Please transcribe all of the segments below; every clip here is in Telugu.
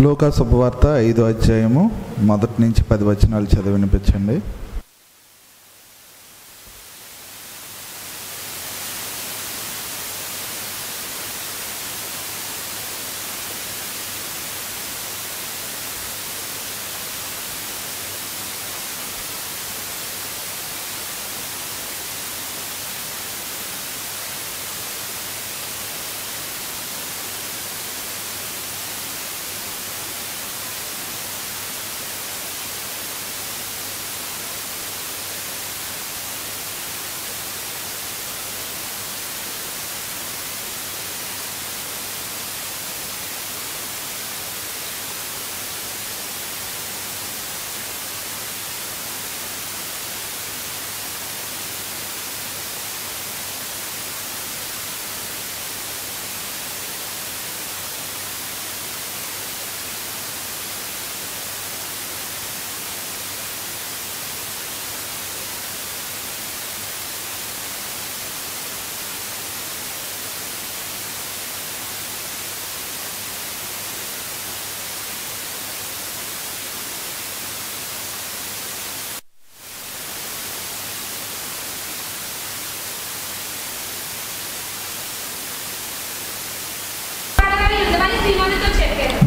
లూకా శుభవార్త 5వ అధ్యాయము 1 నుంచి 10 వచనాలు చదివి వినిపించండి.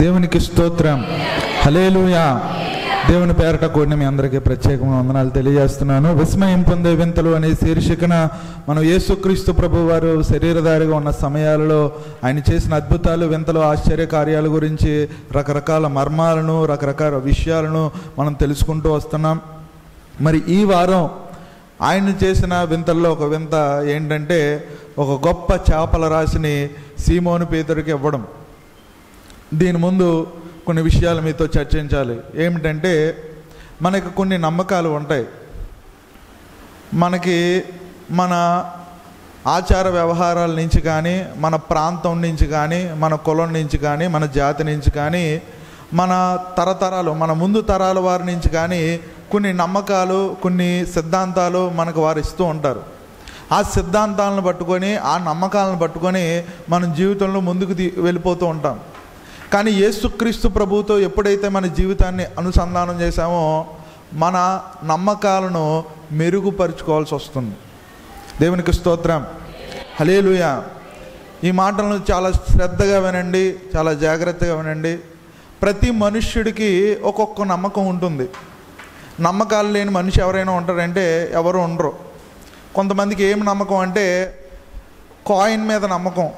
దేవునికి స్తోత్రం, హల్లెలూయా. దేవుని పేరట కూడిన మీ అందరికీ ప్రత్యేకమైన వందనాలు తెలియజేస్తున్నాను. విస్మయం పొందే వింతలు అనే శీర్షికన మనం యేసుక్రీస్తు ప్రభు వారు శరీరధారిగా ఉన్న సమయాలలో ఆయన చేసిన అద్భుతాలు, వింతలు, ఆశ్చర్య కార్యాల గురించి రకరకాల మర్మాలను, రకరకాల విషయాలను మనం తెలుసుకుంటూ వస్తున్నాం. మరి ఈ వారం ఆయన చేసిన వింతల్లో ఒక వింత ఏంటంటే, ఒక గొప్ప చేపల రాశిని సీమోను పేతురుకి ఇవ్వడం. దీని ముందు కొన్ని విషయాలు మీతో చర్చించాలి. ఏమిటంటే, మనకు కొన్ని నమ్మకాలు ఉంటాయి. మనకి మన ఆచార వ్యవహారాల నుంచి కానీ, మన ప్రాంతం నుంచి కానీ, మన కులం నుంచి కానీ, మన జాతి నుంచి కానీ, మన తరతరాలు, మన ముందు తరాల వారి నుంచి కానీ కొన్ని నమ్మకాలు, కొన్ని సిద్ధాంతాలు మనకు వారు ఇస్తూ ఉంటారు. ఆ సిద్ధాంతాలను పట్టుకొని, ఆ నమ్మకాలను పట్టుకొని మన జీవితంలో ముందుకు వెళ్ళిపోతూ ఉంటాం. కానీ యేసుక్రీస్తు ప్రభువుతో ఎప్పుడైతే మన జీవితాన్ని అనుసంధానం చేశామో, మన నమ్మకాలను మెరుగుపరుచుకోవాల్సి వస్తుంది. దేవునికి స్తోత్రం, హల్లెలూయా. ఈ మాటలను చాలా శ్రద్ధగా వినండి, చాలా జాగ్రత్తగా వినండి. ప్రతి మనుష్యుడికి ఒక్కొక్క నమ్మకం ఉంటుంది. నమ్మకాలు లేని మనిషి ఎవరైనా ఉంటారంటే ఎవరు ఉండరు. కొంతమందికి ఏం నమ్మకం అంటే, కాయిన్ మీద నమ్మకం.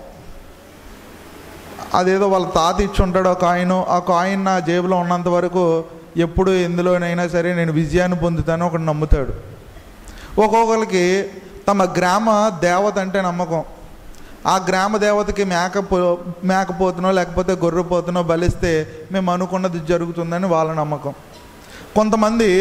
అదేదో వాళ్ళ తాత ఇచ్చి ఉంటాడు ఆ కాయిన్ నా జేబులో ఉన్నంత వరకు ఎప్పుడు ఎందులోనైనా సరే నేను విజయాన్ని పొందుతాను ఒకటి నమ్ముతాడు. ఒక్కొక్కరికి తమ గ్రామ దేవత అంటే నమ్మకం. ఆ గ్రామ దేవతకి మేకపోతునో లేకపోతే గొర్రెపోతునో బలిస్తే మేము అనుకున్నది జరుగుతుందని వాళ్ళ నమ్మకం. కొంతమంది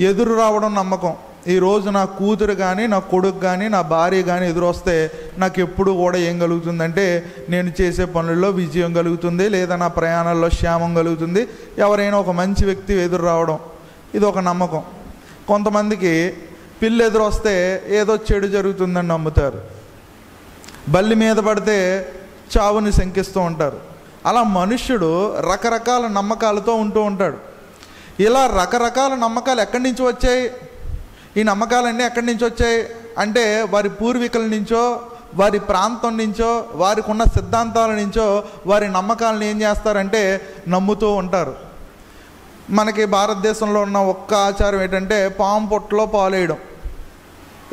ఎదురు రావడం నమ్మకం. ఈరోజు నా కూతురు కానీ, నా కొడుకు కానీ, నా భార్య కానీ ఎదురొస్తే నాకు ఎప్పుడు కూడా ఏం కలుగుతుందంటే, నేను చేసే పనుల్లో విజయం కలుగుతుంది, లేదా నా ప్రయాణాల్లో క్షేమం కలుగుతుంది. ఎవరైనా ఒక మంచి వ్యక్తి ఎదురు రావడం, ఇది ఒక నమ్మకం. కొంతమందికి పిల్లి ఎదురొస్తే ఏదో చెడు జరుగుతుందని నమ్ముతారు. బల్లి మీద పడితే చావుని శంకిస్తూ ఉంటారు. అలా మనుష్యుడు రకరకాల నమ్మకాలతో ఉంటూ ఉంటాడు. ఇలా రకరకాల నమ్మకాలు ఎక్కడి నుంచి వచ్చాయి? ఈ నమ్మకాలన్నీ ఎక్కడి నుంచి వచ్చాయి అంటే, వారి పూర్వీకుల నుంచో, వారి ప్రాంతం నుంచో, వారికి ఉన్న సిద్ధాంతాల నుంచో వారి నమ్మకాలను ఏం చేస్తారంటే నమ్ముతూ ఉంటారు. మనకి భారతదేశంలో ఉన్న ఒక్క ఆచారం ఏంటంటే, పాము పొట్టలో పాలేయడం.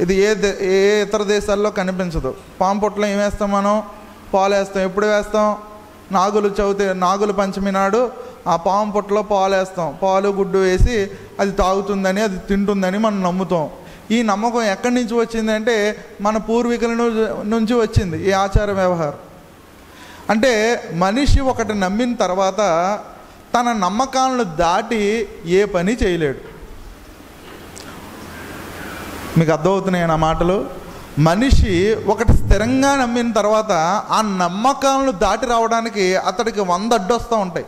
ఇది ఏ ఇతర దేశాల్లో కనిపించదు. పాము పొట్టలో ఏం వేస్తాం మనం? పాలు వేస్తాం. ఎప్పుడు వేస్తాం? నాగుల పంచమి నాడు ఆ పాము పొట్టలో పాలు వేస్తాం. పాలు గుడ్డు వేసి అది తాగుతుందని, అది తింటుందని మనం నమ్ముతాం. ఈ నమ్మకం ఎక్కడి నుంచి వచ్చిందంటే మన పూర్వీకుల నుంచి వచ్చింది ఈ ఆచార వ్యవహారం. అంటే మనిషి ఒకటి నమ్మిన తర్వాత తన నమ్మకాలను దాటి ఏ పని చేయలేడు. మీకు అర్థమవుతున్నాయి నా మాటలు? మనిషి ఒకటి స్థిరంగా నమ్మిన తర్వాత ఆ నమ్మకాలను దాటి రావడానికి అతడికి 100 అడ్డొస్తూ ఉంటాయి.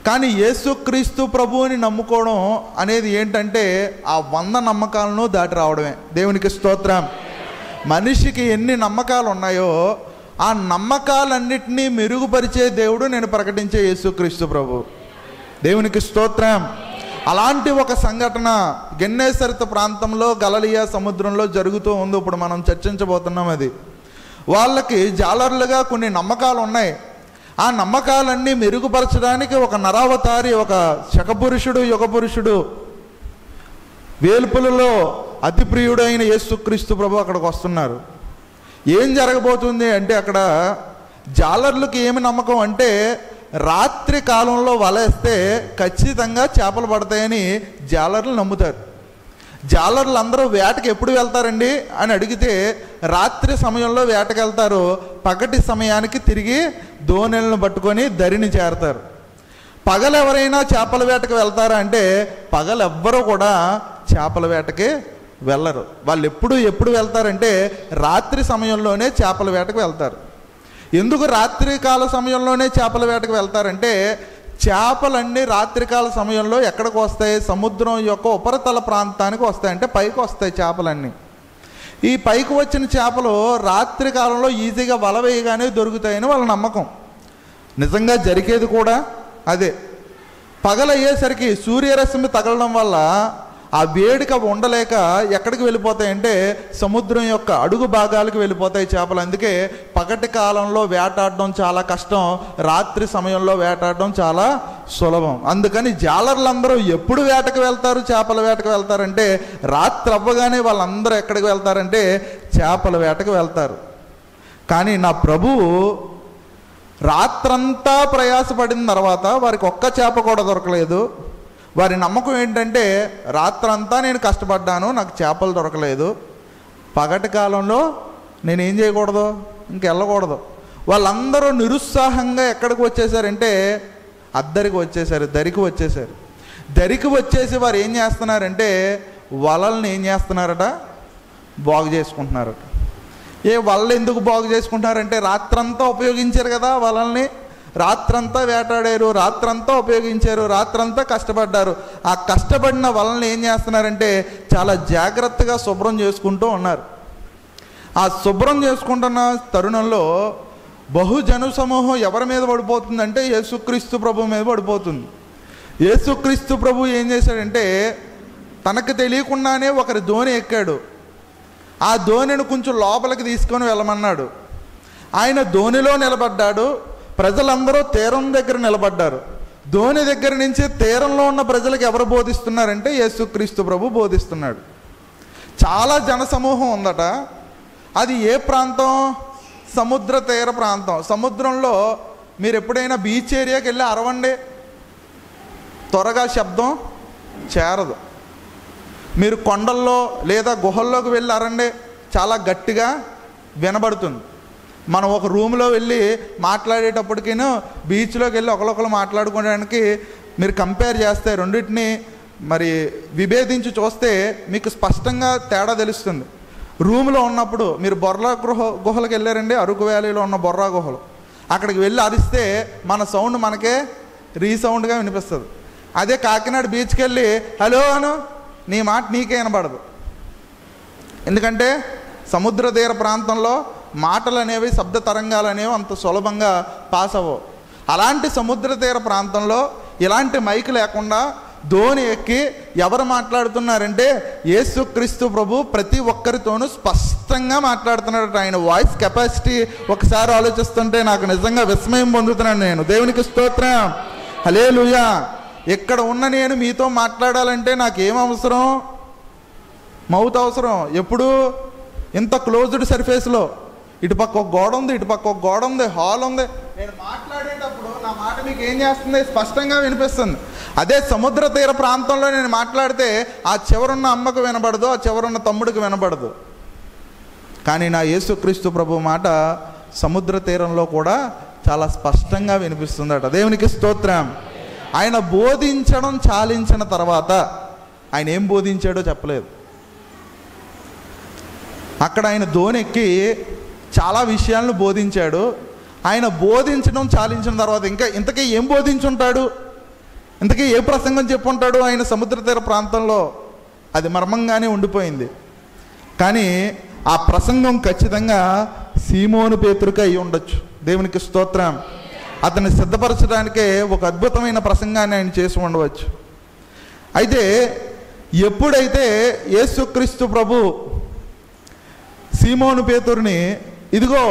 కానీ యేసుక్రీస్తు ప్రభువుని నమ్ముకోవడం అనేది ఏంటంటే, ఆ 100 నమ్మకాలను దాటి రావడమే. దేవునికి స్తోత్రం. మనిషికి ఎన్ని నమ్మకాలు ఉన్నాయో ఆ నమ్మకాలన్నిటినీ మెరుగుపరిచే దేవుడు నేను ప్రకటించే యేసుక్రీస్తు ప్రభు. దేవునికి స్తోత్రం. అలాంటి ఒక సంఘటన గెన్నేసరిత ప్రాంతంలో గలిలయ సముద్రంలో జరుగుతూ ఉంది. ఇప్పుడు మనం చర్చించబోతున్నాం. అది వాళ్ళకి జాలర్లుగా కొన్ని నమ్మకాలు ఉన్నాయి. ఆ నమ్మకాలన్నీ మెరుగుపరచడానికి ఒక నరావతారి, ఒక శకపురుషుడు, యుగపురుషుడు, వేల్పులలో అతి ప్రియుడైన యేసుక్రీస్తు ప్రభు అక్కడికి వస్తున్నారు. ఏం జరగబోతుంది అంటే, అక్కడ జాలర్లకు ఏమి నమ్మకం అంటే, రాత్రి కాలంలో వలేస్తే ఖచ్చితంగా చేపలు పడతాయని జాలర్లు నమ్ముతారు. జాలర్లు అందరూ వేటకి ఎప్పుడు వెళ్తారండి అని అడిగితే, రాత్రి సమయంలో వేటకి వెళ్తారు. పగటి సమయానికి తిరిగి దోణెలను పట్టుకొని దరిని చేరతారు. పగలు ఎవరైనా చేపల వేటకి వెళ్తారా అంటే, పగలు ఎవ్వరూ కూడా చేపల వేటకి వెళ్ళరు. వాళ్ళు ఎప్పుడు వెళ్తారంటే, రాత్రి సమయంలోనే చేపల వేటకు వెళ్తారు. ఎందుకు రాత్రికాల సమయంలోనే చేపల వేటకు వెళ్తారంటే, చేపలన్నీ రాత్రికాల సమయంలో ఎక్కడికి వస్తాయి? సముద్రం యొక్క ఉపరితల ప్రాంతానికి వస్తాయి. అంటే పైకి వస్తాయి చేపలన్నీ. ఈ పైకి వచ్చిన చేపలు రాత్రి కాలంలో ఈజీగా వల వేయగానే దొరుకుతాయని వాళ్ళ నమ్మకం. నిజంగా జరిగేది కూడా అదే. పగలయ్యేసరికి సూర్యరశ్మి తగలడం వల్ల ఆ వేడిక ఉండలేక ఎక్కడికి వెళ్ళిపోతాయంటే, సముద్రం యొక్క అడుగు భాగాలకు వెళ్ళిపోతాయి చేపలు. అందుకే పగటి కాలంలో వేటాడడం చాలా కష్టం, రాత్రి సమయంలో వేటాడడం చాలా సులభం. అందుకని జాలర్లందరూ ఎప్పుడు వేటకు వెళ్తారు, చేపల వేటకు వెళ్తారంటే, రాత్రి అవ్వగానే వాళ్ళందరూ ఎక్కడికి వెళ్తారంటే చేపల వేటకు వెళ్తారు. కానీ నా ప్రభువు రాత్రంతా ప్రయాసపడిన తర్వాత వారికి ఒక్క చేప కూడా దొరకలేదు. వారి నమ్మకం ఏంటంటే, రాత్రంతా నేను కష్టపడ్డాను, నాకు చేపలు దొరకలేదు, పగటి కాలంలో నేనేం చేయకూడదు, ఇంకెళ్ళకూడదు. వాళ్ళందరూ నిరుత్సాహంగా ఎక్కడికి వచ్చేసారంటే అద్దరికి వచ్చేసారు, దరికి వచ్చేసారు. దరికి వచ్చేసి వారు ఏం చేస్తున్నారంటే, వలల్ని ఏం చేస్తున్నారట, బాగు చేసుకుంటున్నారట. వలలు ఎందుకు బాగు చేసుకుంటున్నారంటే, రాత్రంతా ఉపయోగించారు కదా వలల్ని, రాత్రంతా వేటాడారు, రాత్రంతా ఉపయోగించారు, రాత్రంతా కష్టపడ్డారు. ఆ కష్టపడిన వలన ఏం చేస్తున్నారంటే, చాలా జాగ్రత్తగా శుభ్రం చేసుకుంటూ ఉన్నారు. ఆ శుభ్రం చేసుకుంటున్న తరుణంలో బహుజన సమూహం ఎవరి మీద పడిపోతుందంటే, యేసుక్రీస్తు ప్రభు మీద పడిపోతుంది. యేసుక్రీస్తు ప్రభు ఏం చేశాడంటే, తనకు తెలియకుండానే ఒకరి దోణి ఎక్కాడు. ఆ దోణిని కొంచెం లోపలికి తీసుకొని వెళ్ళమన్నాడు. ఆయన దోణిలో నిలబడ్డాడు. ప్రజలందరూ తీరం దగ్గర నిలబడ్డారు. దోణి దగ్గర నుంచి తీరంలో ఉన్న ప్రజలకు ఎవరు బోధిస్తున్నారంటే, యేసుక్రీస్తు ప్రభు బోధిస్తున్నాడు. చాలా జనసమూహం ఉందట. అది ఏ ప్రాంతం? సముద్ర తీర ప్రాంతం. సముద్రంలో మీరు ఎప్పుడైనా బీచ్ ఏరియాకి వెళ్ళి అరవండి, త్వరగా శబ్దం చేరదు. మీరు కొండల్లో లేదా గుహల్లోకి వెళ్ళి అరండి, చాలా గట్టిగా వినబడుతుంది. మనం ఒక రూమ్లో వెళ్ళి మాట్లాడేటప్పటికిను బీచ్లోకి వెళ్ళి ఒకరొకరు మాట్లాడుకోవడానికి మీరు కంపేర్ చేస్తే, రెండింటిని మరి విభేదించి చూస్తే మీకు స్పష్టంగా తేడా తెలుస్తుంది. రూమ్లో ఉన్నప్పుడు మీరు బొర్రా గుహలకు వెళ్ళారండి, అరకు వ్యాలీలో ఉన్న బొర్రా గుహలు. అక్కడికి వెళ్ళి అరిస్తే మన సౌండ్ మనకే రీసౌండ్గా వినిపిస్తుంది. అదే కాకినాడ బీచ్కి వెళ్ళి హలో అను, నీ మాట నీకే వినబడదు. ఎందుకంటే సముద్ర తీర ప్రాంతంలో మాటలు అనేవి, శబ్ద తరంగాలు అనేవి అంత సులభంగా పాస్ అవ్వవు. అలాంటి సముద్ర తీర ప్రాంతంలో ఇలాంటి మైక్ లేకుండా దోణి ఎక్కి ఎవరు మాట్లాడుతున్నారంటే, యేసుక్రీస్తు ప్రభు ప్రతి ఒక్కరితోనూ స్పష్టంగా మాట్లాడుతున్నాడు. ఆయన వాయిస్ కెపాసిటీ ఒకసారి ఆలోచిస్తుంటే నాకు నిజంగా విస్మయం పొందుతున్నాను నేను. దేవునికి స్తోత్రం, హల్లెలూయా. ఇక్కడ ఉన్న నేను మీతో మాట్లాడాలంటే నాకేం అవసరం? మౌత్ అవసరం. ఎప్పుడు ఇంత క్లోజ్డ్ సర్ఫేస్లో ఇటుపక్క ఒక గోడ ఉంది, ఇటుపక్క ఒక గోడ ఉంది, హాల్ ఉంది. నేను మాట్లాడేటప్పుడు నా మాట మీకు ఏం చేస్తుంది? స్పష్టంగా వినిపిస్తుంది. అదే సముద్ర తీర ప్రాంతంలో నేను మాట్లాడితే ఆ చివరున్న అమ్మకు వినబడదు, ఆ చివరున్న తమ్ముడికి వినబడదు. కానీ నా యేసుక్రీస్తు ప్రభు మాట సముద్ర తీరంలో కూడా చాలా స్పష్టంగా వినిపిస్తుందట. దేవునికి స్తోత్రం. ఆయన బోధించడం చాలించిన తర్వాత ఆయన ఏం బోధించాడో చెప్పలేదు. అక్కడ ఆయన దోణెక్కి చాలా విషయాలను బోధించాడు. ఆయన బోధించడం చాలించిన తర్వాత ఇంతకీ ఏం బోధించుంటాడు, ఇంతకీ ఏ ప్రసంగం చెప్పుంటాడు ఆయన సముద్ర తీర ప్రాంతంలో? అది మర్మంగానే ఉండిపోయింది. కానీ ఆ ప్రసంగం ఖచ్చితంగా సీమోను పేతురుకి అయి ఉండొచ్చు. దేవునికి స్తోత్రం. అతన్ని సిద్ధపరచడానికే ఒక అద్భుతమైన ప్రసంగాన్ని ఆయన చేసి ఉండవచ్చు. అయితే ఎప్పుడైతే యేసుక్రీస్తు ప్రభు సీమోను పేతురుని, ఇదిగో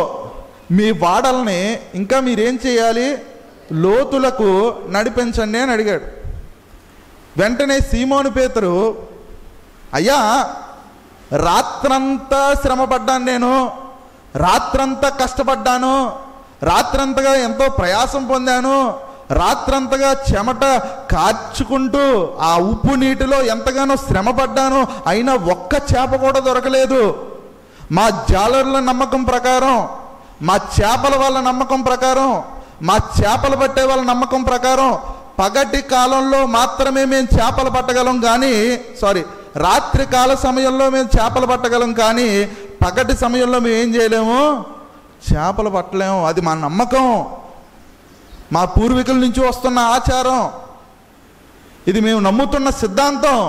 మీ వాడల్ని ఇంకా మీరేం చేయాలి, లోతులకు నడిపించండి అని అడిగాడు. వెంటనే సీమోను పేతురు, అయ్యా రాత్రంతా శ్రమపడ్డాను, నేను రాత్రంతా కష్టపడ్డాను, రాత్రంతగా ఎంతో ప్రయాసం పొందాను, రాత్రంతగా చెమట కార్చుకుంటూ ఆ ఉప్పు నీటిలో ఎంతగానో శ్రమపడ్డాను, అయినా ఒక్క చేప కూడా దొరకలేదు. మా జాలర్ల నమ్మకం ప్రకారం, మా చేపల వాళ్ళ నమ్మకం ప్రకారం, మా చేపలు పట్టే వాళ్ళ నమ్మకం ప్రకారం పగటి కాలంలో మాత్రమే మేము చేపలు పట్టగలం, కానీ రాత్రి కాల సమయంలో మేము చేపలు పట్టగలం, కానీ పగటి సమయంలో మేము ఏం చేయలేము, చేపలు పట్టలేము. అది మా నమ్మకం, మా పూర్వీకుల నుంచి వస్తున్న ఆచారం, ఇది మేము నమ్ముతున్న సిద్ధాంతం.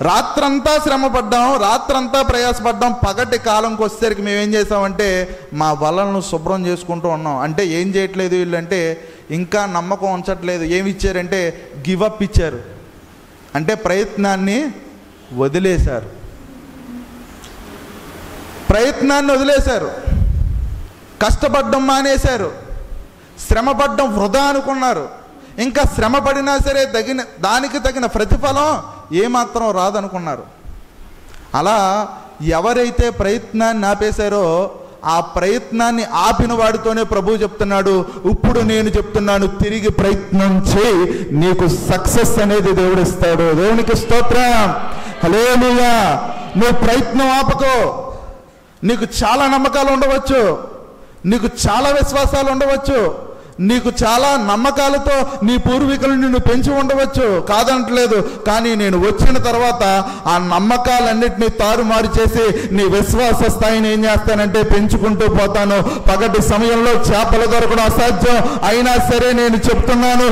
రాత్రంతా శ్రమపడ్డాం, రాత్రంతా ప్రయాసపడ్డాం, పగటి కాలంకి వచ్చేసరికి మేము ఏం చేసామంటే మా వలలను శుభ్రం చేసుకుంటూ ఉన్నాం. అంటే ఏం చేయట్లేదు వీళ్ళంటే, ఇంకా నమ్మకం ఉంచట్లేదు. ఏమి ఇచ్చారంటే గివప్ ఇచ్చారు, అంటే ప్రయత్నాన్ని వదిలేశారు. ప్రయత్నాన్ని వదిలేశారు, కష్టపడ్డం మానేశారు, శ్రమపడ్డం వృధా అనుకున్నారు. ఇంకా శ్రమ పడినా సరే దానికి తగిన ప్రతిఫలం ఏమాత్రం రాదనుకున్నారు. అలా ఎవరైతే ప్రయత్నాన్ని ఆపేశారో ఆ ప్రయత్నాన్ని ఆపిన వాడితోనే ప్రభువు చెప్తున్నాడు, ఇప్పుడు నేను చెప్తున్నాను, తిరిగి ప్రయత్నం చేయి, నీకు సక్సెస్ అనేది దేవుడు ఇస్తాడు. దేవునికి స్తోత్రం, హల్లెలూయా. నువ్వు ప్రయత్నం ఆపకో. నీకు చాలా నమ్మకాలు ఉండవచ్చు, నీకు చాలా విశ్వాసాలు ఉండవచ్చు, నీకు చాలా నమ్మకాలతో నీ పూర్వీకులు నిన్ను పెంచి ఉండవచ్చు, కాదంటలేదు. కానీ నేను వచ్చిన తర్వాత ఆ నమ్మకాలన్నిటినీ తారుమారు చేసి నీ విశ్వాస స్థాయిని ఏం చేస్తానంటే పెంచుకుంటూ పోతాను. పగటి సమయంలో చేపలు దొరకడం అసాధ్యం, అయినా సరే నేను చెప్తున్నాను,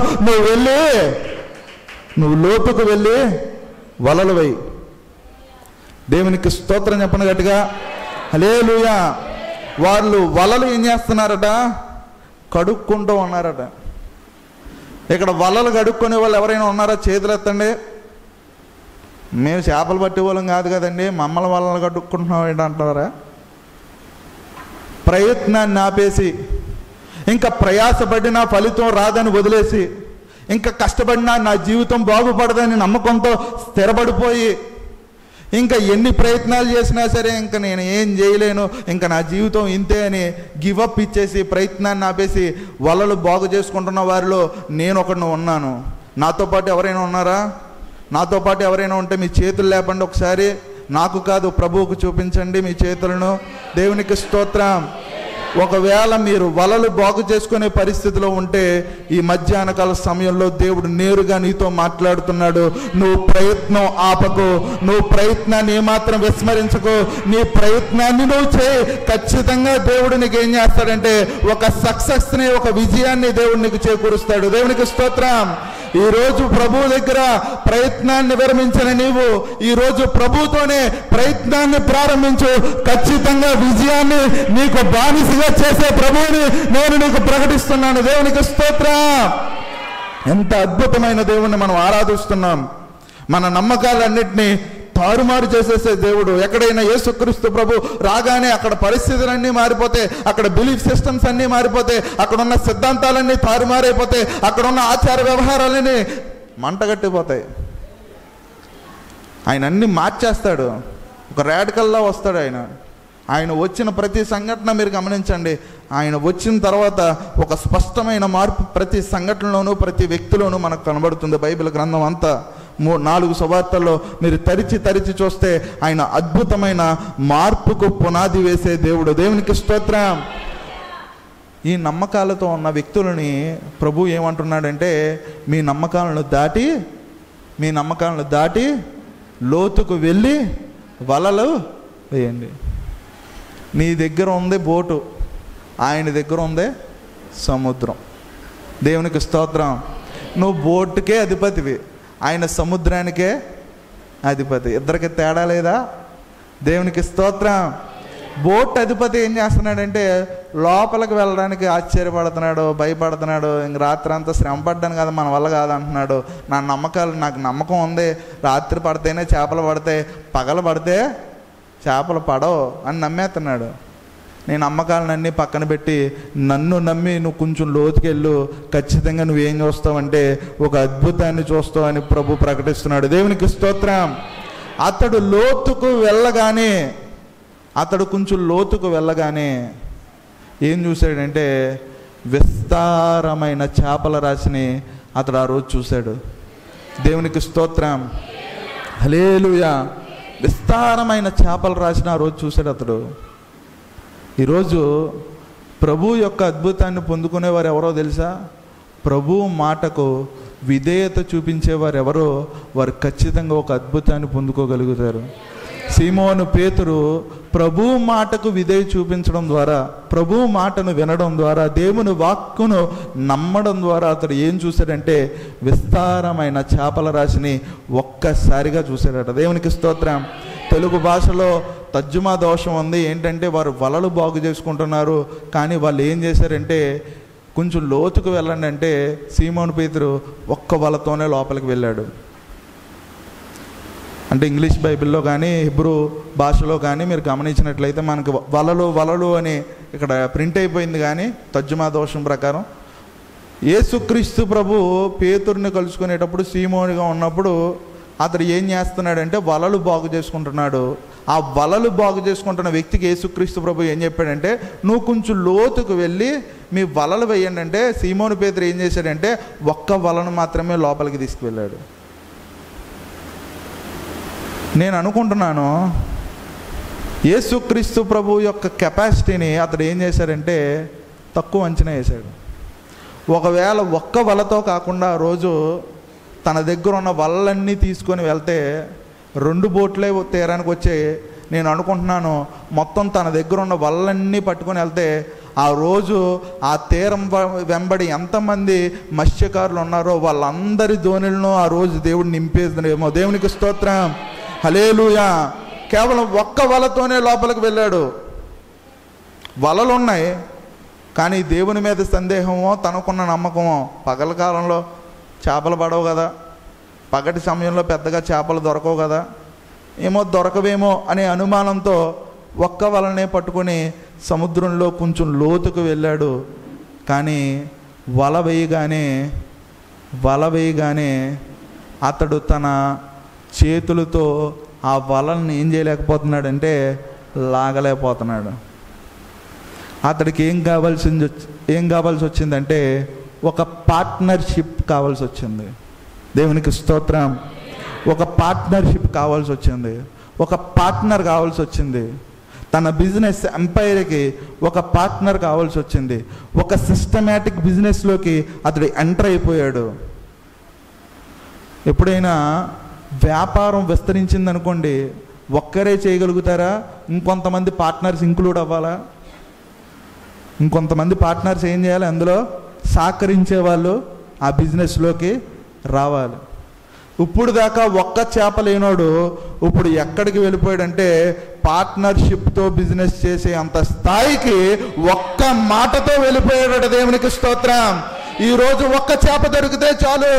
నువ్వు లోతుకు వెళ్ళి వలలు వేయి. దేవునికి స్తోత్రం చెప్పను గట్టిగా, హల్లెలూయా. వాళ్ళు వలలు ఏం చేస్తున్నారట, కడుక్కుంటూ ఉన్నారట. ఇక్కడ వలలు కడుక్కునే వాళ్ళు ఎవరైనా ఉన్నారా? చేతులు ఎత్తండి. మేము చేపలు పట్టే వాళ్ళం కాదు కదండి, మమ్మల్ని వలలు కడుక్కుంటున్నాం ఏంటంటారా? ప్రయత్నాన్ని ఆపేసి, ఇంకా ప్రయాసపడినా ఫలితం రాదని వదిలేసి, ఇంకా కష్టపడినా నా జీవితం బాగుపడదని నమ్మకంతో స్థిరపడిపోయి, ఇంకా ఎన్ని ప్రయత్నాలు చేసినా సరే ఇంకా నేను ఏం చేయలేను, ఇంకా నా జీవితం ఇంతే అని గివప్ ఇచ్చేసి ప్రయత్నాన్ని ఆపేసి వలలు బాగు చేసుకుంటున్న వారిలో నేను ఒకడిని ఉన్నాను. నాతో పాటు ఎవరైనా ఉన్నారా? నాతో పాటు ఎవరైనా ఉంటే మీ చేతులు లేపండి ఒకసారి. నాకు కాదు, ప్రభువుకు చూపించండి మీ చేతులను. దేవునికి స్తోత్రం. ఒకవేళ మీరు వలలు బాగు చేసుకునే పరిస్థితిలో ఉంటే ఈ మధ్యాహ్నకాల సమయంలో దేవుడు నేరుగా నీతో మాట్లాడుతున్నాడు. నువ్వు ప్రయత్నం ఆపకు, నువ్వు ప్రయత్నాన్ని ఏమాత్రం విస్మరించకు, నీ ప్రయత్నాన్ని నువ్వు చేయి. ఖచ్చితంగా దేవుడు నీకు ఏం చేస్తాడంటే ఒక సక్సెస్ని, ఒక విజయాన్ని దేవుడు నీకు చేకూరుస్తాడు. దేవునికి స్తోత్రం. ఈరోజు ప్రభు దగ్గర ప్రయత్నాన్ని విరమించిన నీవు ఈరోజు ప్రభుతోనే ప్రయత్నాన్ని ప్రారంభించు. ఖచ్చితంగా విజయాన్ని నీకు బానిసగా చేసే ప్రభువుని నేను నీకు ప్రకటిస్తున్నాను. దేవునికి స్తోత్రం. ఎంత అద్భుతమైన దేవుణ్ణి మనం ఆరాధిస్తున్నాం. మన నమ్మకాలన్నింటినీ తారుమారు చేసేసే దేవుడు. ఎక్కడైనా యేసుక్రీస్తు ప్రభు రాగానే అక్కడ పరిస్థితులన్నీ మారిపోతే, అక్కడ బిలీఫ్ సిస్టమ్స్ అన్నీ మారిపోతే, అక్కడ ఉన్న సిద్ధాంతాలన్నీ తారుమారైపోతే, అక్కడ ఉన్న ఆచార వ్యవహారాలన్నీ మంటగట్టిపోతాయి. ఆయన అన్నీ మార్చేస్తాడు. ఒక రాడికల్లా వస్తాడు ఆయన వచ్చిన ప్రతి సంఘటన మీరు గమనించండి. ఆయన వచ్చిన తర్వాత ఒక స్పష్టమైన మార్పు ప్రతి సంఘటనలోనూ ప్రతి వ్యక్తిలోనూ మనకు కనబడుతుంది. బైబిల్ గ్రంథం అంతా 4 సువార్తల్లో మీరు తరిచి చూస్తే ఆయన అద్భుతమైన మార్పుకు పునాది వేసే దేవుడు. దేవునికి స్తోత్రం. ఈ నమ్మకాలతో ఉన్న వ్యక్తులని ప్రభు ఏమంటున్నాడంటే మీ నమ్మకాలను దాటి లోతుకు వెళ్ళి వలలు వేయండి. నీ దగ్గర ఉంది బోటు, ఆయన దగ్గర ఉంది సముద్రం. దేవునికి స్తోత్రం. నువ్వు బోటుకే అధిపతివి, ఆయన సముద్రానికే అధిపతి. ఇద్దరికి తేడా లేదా? దేవునికి స్తోత్రం. బోట్ అధిపతి ఏం చేస్తున్నాడంటే లోపలికి వెళ్ళడానికి ఆశ్చర్యపడుతున్నాడు, భయపడుతున్నాడు. ఇంక రాత్రి అంతా శ్రమ పడ్డాను కదా, మన వల్ల కాదంటున్నాడు. నాకు నమ్మకం ఉంది, రాత్రి పడితేనే చేపలు పడతాయి, పగలు పడితే చేపలు పడవు అని నమ్మేస్తున్నాడు. నేను నమ్మకాలన్నీ పక్కన పెట్టి నన్ను నమ్మి నువ్వు కొంచెం లోతుకెళ్ళు, ఖచ్చితంగా నువ్వేం చూస్తావంటే ఒక అద్భుతాన్ని చూస్తావు అని ప్రభు ప్రకటిస్తున్నాడు. దేవునికి స్తోత్రం. అతడు కొంచెం లోతుకు వెళ్ళగానే ఏం చూశాడంటే విస్తారమైన చేపల రాశిని అతడు ఆ రోజు చూశాడు. దేవునికి స్తోత్రం, హల్లెలూయా. విస్తారమైన చేపల రాశిని ఆ రోజు చూశాడు అతడు. ఈరోజు ప్రభు యొక్క అద్భుతాన్ని పొందుకునేవారు ఎవరో తెలుసా? ప్రభు మాటకు విధేయత చూపించేవారు ఎవరో వారు ఖచ్చితంగా ఒక అద్భుతాన్ని పొందుకోగలుగుతారు. సీమోను పేతురు ప్రభు మాటకు విధేయ చూపించడం ద్వారా, ప్రభు మాటను వినడం ద్వారా, దేవుని వాక్కును నమ్మడం ద్వారా అతడు ఏం చూశాడంటే విస్తారమైన చేపల రాశిని ఒక్కసారిగా చూశాడట. దేవునికి స్తోత్రం. తెలుగు భాషలో తర్జుమా దోషం ఉంది. ఏంటంటే వారు వలలు బాగు చేసుకుంటున్నారు, కానీ వాళ్ళు ఏం చేశారంటే కొంచెం లోతుకు వెళ్ళండి అంటే సీమోను పేతురు ఒక్క వలతోనే లోపలికి వెళ్ళాడు. అంటే ఇంగ్లీష్ బైబిల్లో కానీ హిబ్రూ భాషలో కానీ మీరు గమనించినట్లయితే మనకు వలలు అని ఇక్కడ ప్రింట్ అయిపోయింది, కానీ తర్జుమా దోషం ప్రకారం యేసుక్రీస్తు ప్రభు పేతురుని కలుసుకునేటప్పుడు సీమోనుగా ఉన్నప్పుడు అతడు ఏం చేస్తున్నాడంటే వలలు బాగు చేసుకుంటున్నాడు. ఆ వలలు బాగు చేసుకుంటున్న వ్యక్తికి యేసుక్రీస్తు ప్రభు ఏం చెప్పాడంటే నువ్వు కొంచెం లోతుకు వెళ్ళి మీ వలలు వేయండి అంటే సీమోను పేతురు ఏం చేశాడంటే ఒక్క వలను మాత్రమే లోపలికి తీసుకువెళ్ళాడు. నేను అనుకుంటున్నాను యేసుక్రీస్తు ప్రభు యొక్క కెపాసిటీని అతడు ఏం చేశాడంటే తక్కువ అంచనా వేశాడు. ఒకవేళ ఒక్క వలతో కాకుండా రోజు తన దగ్గర ఉన్న వలలన్నీ తీసుకొని వెళ్తే 2 బోట్లే తీరానికి వచ్చాయి. నేను అనుకుంటున్నాను మొత్తం తన దగ్గర ఉన్న వలలన్నీ పట్టుకొని వెళ్తే ఆ రోజు ఆ తీరం వెంబడి ఎంతమంది మత్స్యకారులు ఉన్నారో వాళ్ళందరి ధోనిలను ఆ రోజు దేవుడు నింపేదేమో. దేవునికి స్తోత్రం, హల్లెలూయా. కేవలం ఒక్క వలతోనే లోపలికి వెళ్ళాడు. వలలు ఉన్నాయి, కానీ దేవుని మీద సందేహమో తనకున్న నమ్మకమో. పగల కాలంలో చేపలు పడవు కదా, పగటి సమయంలో పెద్దగా చేపలు దొరకవు కదా, ఏమో దొరకవేమో అనే అనుమానంతో ఒక్క వలనే పట్టుకొని సముద్రంలో కొంచెం లోతుకు వెళ్ళాడు. కానీ వల వేయగానే అతడు తన చేతులతో ఆ వలని ఏం చేయలేకపోతున్నాడంటే లాగలేకపోతున్నాడు. అతడికి ఏం కావాల్సి వచ్చిందంటే ఒక పార్ట్నర్షిప్ కావాల్సి వచ్చింది. దేవునికి స్తోత్రం. ఒక పార్ట్నర్షిప్ కావాల్సి వచ్చింది, ఒక పార్ట్నర్ కావాల్సి వచ్చింది. తన బిజినెస్ ఎంపైర్కి ఒక పార్ట్నర్ కావాల్సి వచ్చింది. ఒక సిస్టమేటిక్ బిజినెస్లోకి అతడు ఎంటర్ అయిపోయాడు. ఎప్పుడైనా వ్యాపారం విస్తరించింది అనుకోండి, ఒక్కరే చేయగలుగుతారా? ఇంకొంతమంది పార్ట్నర్స్ ఇంక్లూడ్ అవ్వాలా? ఇంకొంతమంది పార్ట్నర్స్ ఏం చేయాలి? అందులో సహకరించే వాళ్ళు ఆ బిజినెస్లోకి రావాలి. ఇప్పుడు దాకా ఒక్క చేప లేనోడు ఇప్పుడు ఎక్కడికి వెళ్ళిపోయాడంటే పార్ట్నర్షిప్తో బిజినెస్ చేసే అంత స్థాయికి ఒక్క మాటతో వెళ్ళిపోయాడు. దేవునికి స్తోత్రం. ఈరోజు ఒక్క చేప దొరికితే చాలు.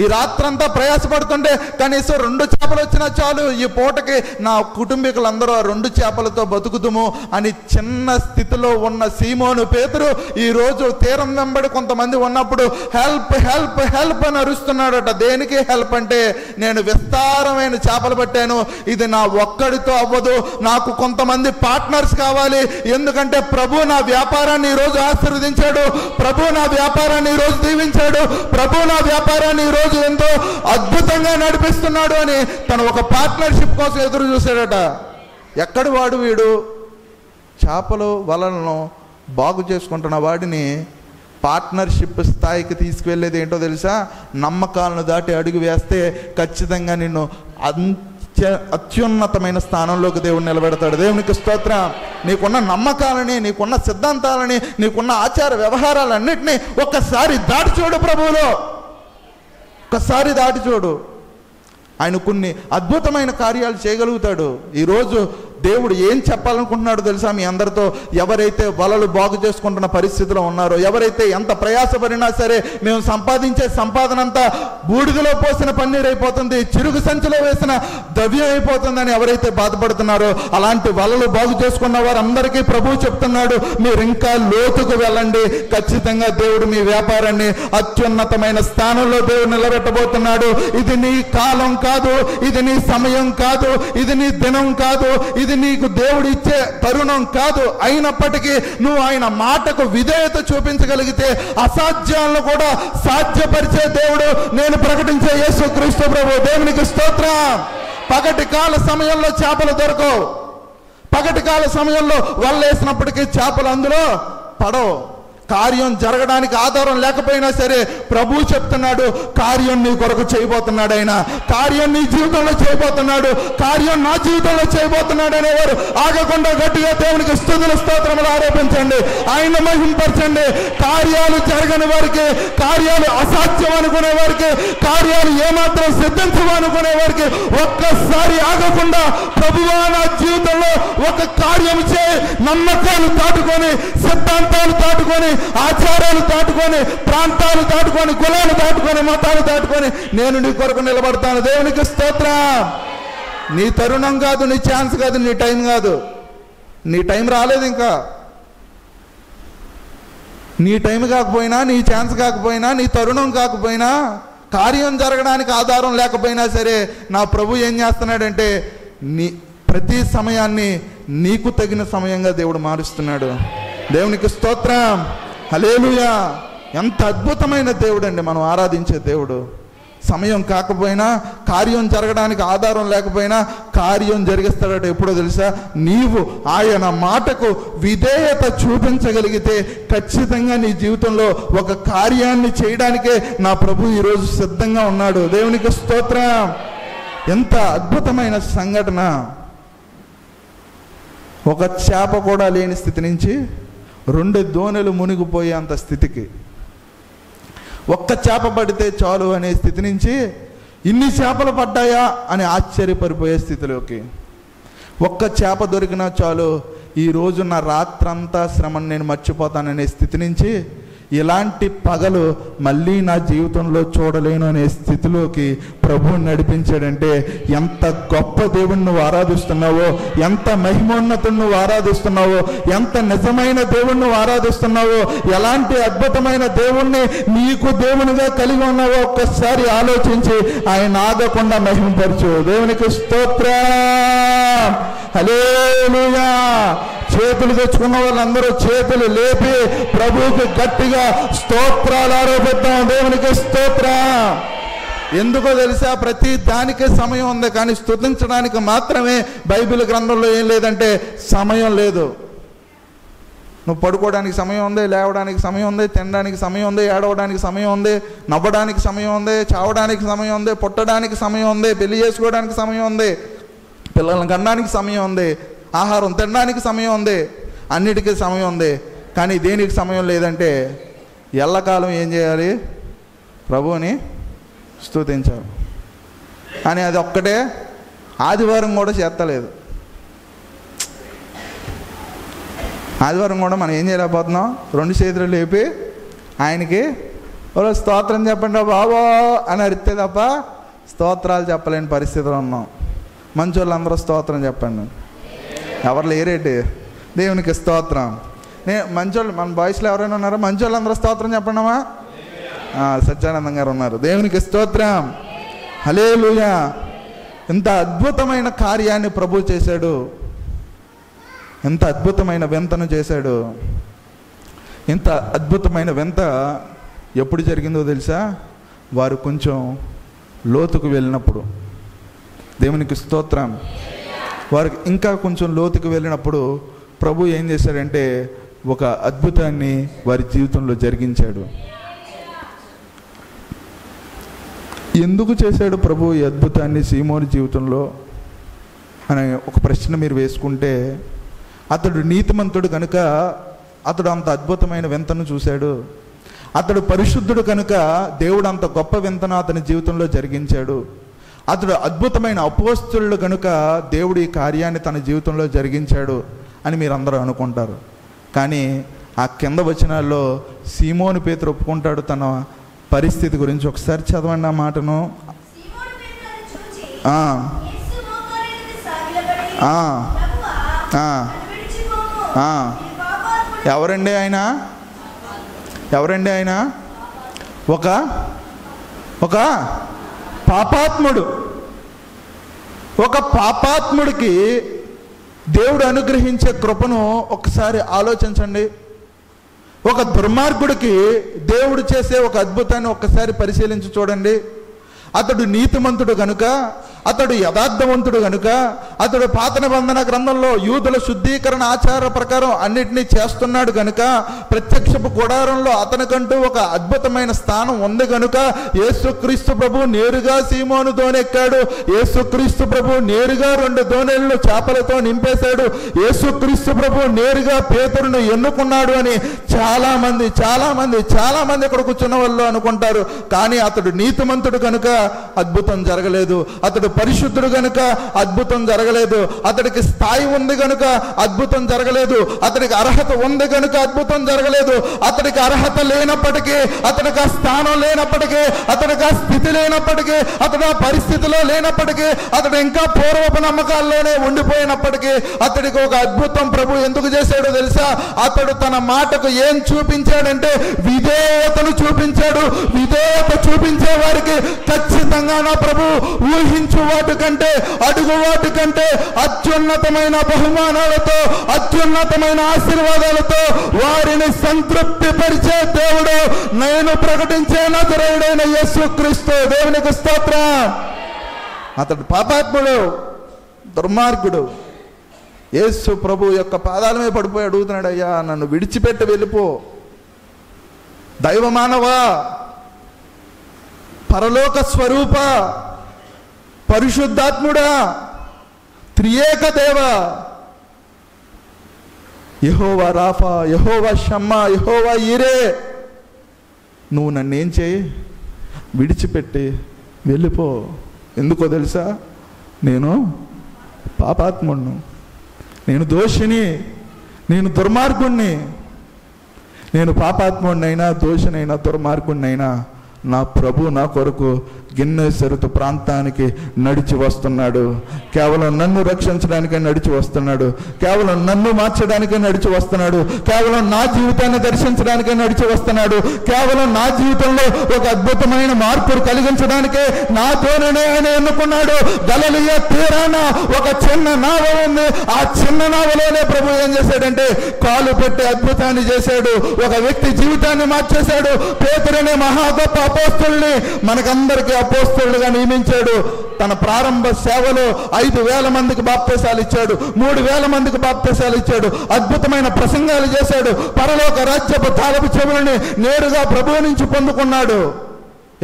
ఈ రాత్రంతా ప్రయాసపడుతుంటే కనీసం 2 చేపలు వచ్చినా చాలు, ఈ పూటకి నా కుటుంబీకులందరూ 2 చేపలతో బతుకుతుము అని చిన్న స్థితిలో ఉన్న సీమోను పేతురు ఈరోజు తీరం వెంబడి కొంతమంది ఉన్నప్పుడు హెల్ప్ హెల్ప్ హెల్ప్ అని అరుస్తున్నాడట. దేనికి హెల్ప్ అంటే నేను విస్తారమైన చేపలు పట్టాను, ఇది నా ఒక్కడితో అవ్వదు, నాకు కొంతమంది పార్ట్నర్స్ కావాలి. ఎందుకంటే ప్రభు నా వ్యాపారాన్ని ఈరోజు ఆశీర్వదించాడు, ప్రభు నా వ్యాపారాన్ని ఈరోజు దీవించాడు, ప్రభు నా వ్యాపారాన్ని ఈరోజు ఎంతో అద్భుతంగా నడిపిస్తున్నాడు అని తను ఒక పార్ట్నర్షిప్ కోసం ఎదురు చూశాడట. ఎక్కడి వాడు వీడు? చేపలు వలలను బాగు చేసుకుంటున్న వాడిని పార్ట్నర్షిప్ స్థాయికి తీసుకువెళ్ళేది ఏంటో తెలుసా? నమ్మకాలను దాటి అడుగు వేస్తే ఖచ్చితంగా నిన్ను అత్యున్నతమైన స్థానంలోకి దేవుడు నిలబెడతాడు. దేవునికి స్తోత్రం. నీకున్న నమ్మకాలని, నీకున్న సిద్ధాంతాలని, నీకున్న ఆచార వ్యవహారాలన్నింటినీ ఒక్కసారి దాటి చూడు. ప్రభువులో ఒక్కసారి దాటి చూడు. ఆయన కొన్ని అద్భుతమైన కార్యాలు చేయగలుగుతాడు. ఈరోజు దేవుడు ఏం చెప్పాలనుకుంటున్నాడు తెలుసా మీ అందరితో? ఎవరైతే వలలు బాగు చేసుకుంటున్న పరిస్థితిలో ఉన్నారో, ఎవరైతే ఎంత ప్రయాసపడినా సరే మేము సంపాదించే సంపాదన అంతా బూడిదలో పోసిన పన్నీరు అయిపోతుంది, చిరుగు సంచిలో వేసిన ద్రవ్యం అయిపోతుందని ఎవరైతే బాధపడుతున్నారో, అలాంటి వలలు బాగు చేసుకున్న వారందరికీ ప్రభువు చెప్తున్నాడు, మీరు ఇంకా లోతుకు వెళ్ళండి. ఖచ్చితంగా దేవుడు మీ వ్యాపారాన్ని అత్యున్నతమైన స్థానంలో దేవుడు నిలబెట్టబోతున్నాడు. ఇది నీ కాలం కాదు, ఇది నీ సమయం కాదు, ఇది నీ దినం కాదు, ఇది నీకు దేవుడు ఇచ్చే తరుణం కాదు. అయినప్పటికీ నువ్వు ఆయన మాటకు విధేయత చూపించగలిగితే అసాధ్యాలను కూడా సాధ్యపరిచే దేవుడు నేను ప్రకటించే యేసుక్రీస్తు ప్రభు. దేవునికి స్తోత్రం. పగటి కాల సమయంలో చేపలు దొరకవు. పగటి కాల సమయంలో వల్లేసినప్పటికీ చేపలు అందులో పడవు. కార్యం జరగడానికి ఆధారం లేకపోయినా సరే ప్రభువు చెప్తున్నాడు, కార్యం నీ కొరకు చేయబోతున్నాడు. ఆయన కార్యం నీ జీవితంలో చేయబోతున్నాడు, కార్యం నా జీవితంలో చేయబోతున్నాడు అనేవారు ఆగకుండా గట్టిగా దేవునికి స్తుతుల స్తోత్రములు ఆరోపించండి, ఆయన మహింపరచండి. కార్యాలు జరగని వారికి, కార్యాలు అసాధ్యం అనుకునే వారికి, కార్యాలు ఏమాత్రం సిద్ధించవనుకునే వారికి ఒక్కసారి ఆగకుండా ప్రభువా నా జీవితంలో ఒక కార్యం చేయి. నమ్మకాలు దాటుకొని, సిద్ధాంతాలు దాటుకొని, ఆచారాలు దాటుకొని, ప్రాంతాలు దాటుకొని, కులాలు దాటుకొని, మతాలు దాటుకొని నేను నీ కొరకు నిలబడతాను. దేవునికి స్తోత్రం. నీ తరుణం కాదు, నీ ఛాన్స్ కాదు, నీ టైం కాదు. నీ టైం రాలేదు ఇంకా. నీ టైం కాకపోయినా, నీ ఛాన్స్ కాకపోయినా, నీ తరుణం కాకపోయినా, కార్యం జరగడానికి ఆధారం లేకపోయినా సరే నా ప్రభు ఏం చేస్తున్నాడంటే నీ ప్రతి సమయాన్ని నీకు తగిన సమయంగా దేవుడు మారుస్తున్నాడు. దేవునికి స్తోత్రం. హల్లెలూయా. ఎంత అద్భుతమైన దేవుడు అండి మనం ఆరాధించే దేవుడు. సమయం కాకపోయినా, కార్యం జరగడానికి ఆధారం లేకపోయినా కార్యం జరిగిస్తాడట. ఎప్పుడో తెలుసా? నీవు ఆయన మాటకు విధేయత చూపించగలిగితే ఖచ్చితంగా నీ జీవితంలో ఒక కార్యాన్ని చేయడానికే నా ప్రభు ఈరోజు సిద్ధంగా ఉన్నాడు. దేవునికి స్తోత్రం. ఎంత అద్భుతమైన సంఘటన. ఒక చేప కూడా లేని స్థితి నుంచి 2 దోణెలు మునిగిపోయే అంత స్థితికి, ఒక్క చేప పడితే చాలు అనే స్థితి నుంచి ఇన్ని చేపలు పడ్డాయా అని ఆశ్చర్యపడిపోయే స్థితిలోకి, ఒక్క చేప దొరికినా చాలు ఈ రోజు నా రాత్రంతా శ్రమను నేను మర్చిపోతాననే స్థితి నుంచి ఇలాంటి పగలు మళ్ళీ నా జీవితంలో చూడలేను అనే స్థితిలోకి ప్రభువు నడిపించాడంటే ఎంత గొప్ప దేవుణ్ణి నువ్వు ఆరాధిస్తున్నావో, ఎంత మహిమోన్నతుని నువ్వు ఆరాధిస్తున్నావో, ఎంత నిజమైన దేవుణ్ణి నువ్వు ఆరాధిస్తున్నావో, ఎలాంటి అద్భుతమైన దేవుణ్ణి నీకు దేవునిగా కలిగి ఉన్నావో ఒక్కసారి ఆలోచించి ఆయన ఆగకుండా మహిమపరచు. దేవునికి స్తోత్రం. హల్లెలూయా. చేతులు తెచ్చుకున్న వాళ్ళందరూ చేతులు లేపి ప్రభువుకి గట్టిగా స్తోత్రాలు ఆరోపిద్దాం. దేవునికి స్తోత్రం. ఎందుకో తెలుసా? ప్రతి దానికి సమయం ఉంది, కానీ స్తుతించడానికి మాత్రమే బైబిల్ గ్రంథంలో ఏం లేదంటే సమయం లేదు. నువ్వు పడుకోవడానికి సమయం ఉంది, లేవడానికి సమయం ఉంది, తినడానికి సమయం ఉంది, ఏడవడానికి సమయం ఉంది, నవ్వడానికి సమయం ఉంది, చావడానికి సమయం ఉంది, పుట్టడానికి సమయం ఉంది, పెళ్లి చేసుకోవడానికి సమయం ఉంది, పిల్లలను కనడానికి సమయం ఉంది, ఆహారం తినడానికి సమయం ఉంది, అన్నిటికీ సమయం ఉంది. కానీ దేనికి సమయం లేదంటే ఎల్లకాలం ఏం చేయాలి? ప్రభువుని స్తుతించాలి. కానీ అది ఒక్కటే ఆదివారం కూడా చేస్తలేదు. ఆదివారం కూడా మనం ఏం చేయలేకపోతున్నాం? 2 చేతులు లేపి ఆయనకి స్తోత్రం చెప్పండి బాబో అని అరిస్తే తప్ప స్తోత్రాలు చెప్పలేని పరిస్థితిలో ఉన్నాం. మంచి వాళ్ళందరూ స్తోత్రం చెప్పండి. ఎవరు లేరేటి? దేవునికి స్తోత్రం. మంచోళ్ళు మన బాయ్స్లో ఎవరైనా ఉన్నారా? మంచి వాళ్ళందరూ స్తోత్రం చెప్పండమ్మా. సత్యానందం గారు ఉన్నారు. దేవునికి స్తోత్రం. హల్లెలూయా. ఎంత అద్భుతమైన కార్యాన్ని ప్రభు చేశాడు, ఎంత అద్భుతమైన వింతను చేశాడు. ఎంత అద్భుతమైన వింత ఎప్పుడు జరిగిందో తెలుసా? వారు కొంచెం లోతుకు వెళ్ళినప్పుడు. దేవునికి స్తోత్రం. వారికి ఇంకా కొంచెం లోతుకు వెళ్ళినప్పుడు ప్రభు ఏం చేశాడంటే ఒక అద్భుతాన్ని వారి జీవితంలో జరిగించాడు. ఎందుకు చేశాడు ప్రభు ఈ అద్భుతాన్ని సీమోని జీవితంలో అనే ఒక ప్రశ్న మీరు వేసుకుంటే, అతడు నీతిమంతుడు కనుక అతడు అంత అద్భుతమైన వింతను చూశాడు. అతడు పరిశుద్ధుడు కనుక దేవుడు అంత గొప్ప వింతను అతని జీవితంలో జరిగించాడు. అతడు అద్భుతమైన అపోస్తలుడు కనుక దేవుడు ఈ కార్యాన్ని తన జీవితంలో జరిగించాడు అని మీరు అందరూ అనుకుంటారు. కానీ ఆ కింద వచనాల్లో సీమోను పేతురు ఒప్పుకుంటాడు తన పరిస్థితి గురించి. ఒకసారి చదవండి ఆ మాటను. ఎవరండి ఆయన? ఎవరండి ఆయన? ఒక పాపాత్ముడు. ఒక పాపాత్ముడికి దేవుడు అనుగ్రహించే కృపను ఒకసారి ఆలోచించండి. ఒక దుర్మార్గుడికి దేవుడు చేసే ఒక అద్భుతాన్ని ఒక్కసారి పరిశీలించి చూడండి. అతడు నీతిమంతుడు కనుక, అతడు యథార్థవంతుడు కనుక, అతడు పాత నిబంధన గ్రంథంలో యూదుల శుద్ధీకరణ ఆచార ప్రకారం అన్నిటినీ చేస్తున్నాడు కనుక, ప్రత్యక్షపు గుడారంలో అతనికంటూ ఒక అద్భుతమైన స్థానం ఉంది కనుక యేసుక్రీస్తు ప్రభు నేరుగా సీమోను దోణెక్కాడు. యేసుక్రీస్తు ప్రభు నేరుగా 2 దోణెలను చేపలతో నింపేశాడు. యేసుక్రీస్తు ప్రభు నేరుగా పేతురును ఎన్నుకున్నాడు అని చాలా మంది ఇక్కడ కూర్చున్న వాళ్ళు అనుకుంటారు. కానీ అతడు నీతిమంతుడు కనుక అద్భుతం జరగలేదు. అతడు పరిశుద్ధుడు కనుక అద్భుతం జరగలేదు. అతడికి స్థాయి ఉంది కనుక అద్భుతం జరగలేదు. అతడికి అర్హత ఉంది కనుక అద్భుతం జరగలేదు. అతడికి అర్హత లేనప్పటికీ, అతడికి ఆ స్థానం లేనప్పటికీ, అతడికి ఆ స్థితి లేనప్పటికీ, అతడు ఆ పరిస్థితిలో లేనప్పటికీ, అతడు ఇంకా పూర్వపు నమ్మకాల్లోనే ఉండిపోయినప్పటికీ అతడికి ఒక అద్భుతం ప్రభు ఎందుకు చేశాడో తెలుసా? అతడు తన మాటకు ఏం చూపించాడంటే విధేయతను చూపించాడు. విధేయత చూపించే వారికి ఖచ్చితంగా నా ప్రభు ఊహించు వాటి కంటే, అడుగు వాటి కంటే అత్యున్నతమైన బహుమానాలతో, అత్యున్నతమైన ఆశీర్వాదాలతో వారిని సంతృప్తి పరిచే దేవుడు నేను ప్రకటించే నజరేయుడైన యేసుక్రీస్తు. దేవునికి స్తోత్రం. అతడు పాపాత్ముడు, దుర్మార్గుడు. యేసు ప్రభు యొక్క పాదాలమే పడిపోయి అడుగుతున్నాడు, అయ్యా నన్ను విడిచిపెట్టి వెళ్ళిపో. దైవ మానవా, పరలోక స్వరూప, పరిశుద్ధాత్ముడా, త్రియేక దేవ, యెహోవా రాఫా, యెహోవా షమ్మా, యెహోవా ఈరే, నువ్వు నన్నేం చేయి? విడిచిపెట్టి వెళ్ళిపో. ఎందుకో తెలుసా? నేను పాపాత్ముడిని, నేను దోషిని, నేను దుర్మార్గుణ్ణి. నేను పాపాత్ముడినైనా, దోషినైనా, దుర్మార్గుణ్ణైనా నా ప్రభు నా కొరకు గిన్నెసరుతు ప్రాంతానికి నడిచి వస్తున్నాడు. కేవలం నన్ను రక్షించడానికే నడిచి వస్తున్నాడు. కేవలం నన్ను మార్చడానికే నడిచి వస్తున్నాడు. కేవలం నా జీవితాన్ని దర్శించడానికే నడిచి వస్తున్నాడు. కేవలం నా జీవితంలో ఒక అద్భుతమైన మార్పును కలిగించడానికే నా తోనే ఆయన ఎన్నుకున్నాడు. గలిలయ తీరాన ఒక చిన్న నావ ఉంది. ఆ చిన్న నావలోనే ప్రభు ఏం చేశాడంటే కాలు పెట్టి అద్భుతాన్ని చేశాడు. ఒక వ్యక్తి జీవితాన్ని మార్చేశాడు. పేతురునే మహా గొప్ప అపోస్తలుని మనకందరికీ అపోస్తలుగా నియమించాడు. తన ప్రారంభ సేవలో 5,000 మందికి బాప్తీసాలు ఇచ్చాడు. 3,000 మందికి బాప్తీసాలు ఇచ్చాడు. అద్భుతమైన ప్రసంగాలు చేశాడు. పరలోక రాజ్యపు తాళపు చెవులని నేరుగా ప్రభువు నుంచి పొందుకున్నాడు.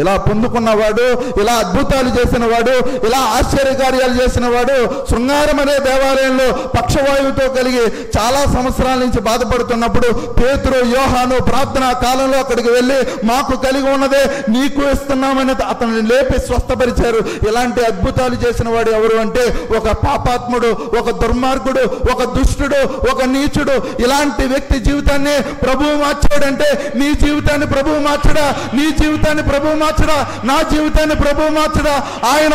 ఇలా పొందుకున్నవాడు, ఇలా అద్భుతాలు చేసిన వాడు, ఇలా ఆశ్చర్యకార్యాలు చేసిన వాడు శృంగారం అనే దేవాలయంలో పక్షవాయువుతో కలిగి చాలా సంవత్సరాల నుంచి బాధపడుతున్నప్పుడు పేతురు, యోహాను ప్రార్థనా కాలంలో అక్కడికి వెళ్ళి మాకు కలిగి ఉన్నదే నీకు ఇస్తున్నామని అతన్ని లేపి స్వస్థపరిచారు. ఇలాంటి అద్భుతాలు చేసిన వాడు ఎవరు అంటే ఒక పాపాత్ముడు, ఒక దుర్మార్గుడు, ఒక దుష్టుడు, ఒక నీచుడు. ఇలాంటి వ్యక్తి జీవితాన్ని ప్రభువు మార్చాడంటే నీ జీవితాన్ని ప్రభువు మార్చడా? నీ జీవితాన్ని ప్రభువు మార్చడా? నా జీవితాన్ని ప్రభువు మార్చడా? ఆయన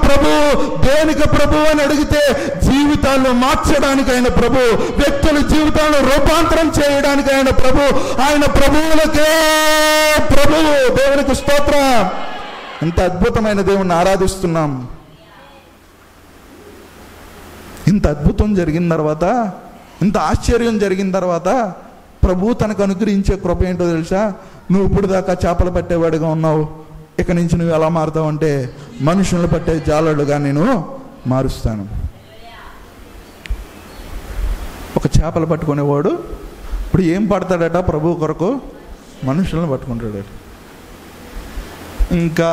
ప్రభు దేనికి ప్రభు అని అడిగితే జీవితాలను మార్చడానికి ఆయన ప్రభు, వ్యక్తుల జీవితాలను రూపాంతరం చేయడానికి ఆయన ప్రభు. ఆయన ప్రభువులకే ప్రభువు. దేవునికి స్తోత్రం. ఎంత అద్భుతమైన దేవుణ్ణి ఆరాధిస్తున్నాం. ఇంత అద్భుతం జరిగిన తర్వాత, ఇంత ఆశ్చర్యం జరిగిన తర్వాత ప్రభు తనకు అనుగ్రహించే కృప ఏంటో తెలుసా? నువ్వు ఇప్పుడు దాకా చేపలు పట్టేవాడిగా ఉన్నావు, ఇక నుంచి నువ్వు ఎలా మారుతావు అంటే మనుషులను పట్టే జాలడుగా నేను మారుస్తాను. ఒక చేపలు పట్టుకునేవాడు ఇప్పుడు ఏం పడతాడట? ప్రభు కొరకు మనుషులను పట్టుకుంటాడట. ఇంకా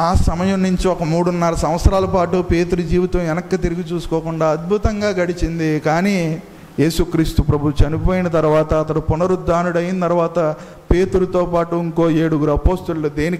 ఆ సమయం నుంచి ఒక 3.5 సంవత్సరాల పాటు పేతురు జీవితం వెనక్కి తిరిగి చూసుకోకుండా అద్భుతంగా గడిచింది. కానీ యేసుక్రీస్తు ప్రభు చనిపోయిన తర్వాత, అతడు పునరుద్ధానుడైన తర్వాత పేతురుతో పాటు ఇంకో 7 అపోస్తలులు దేనికి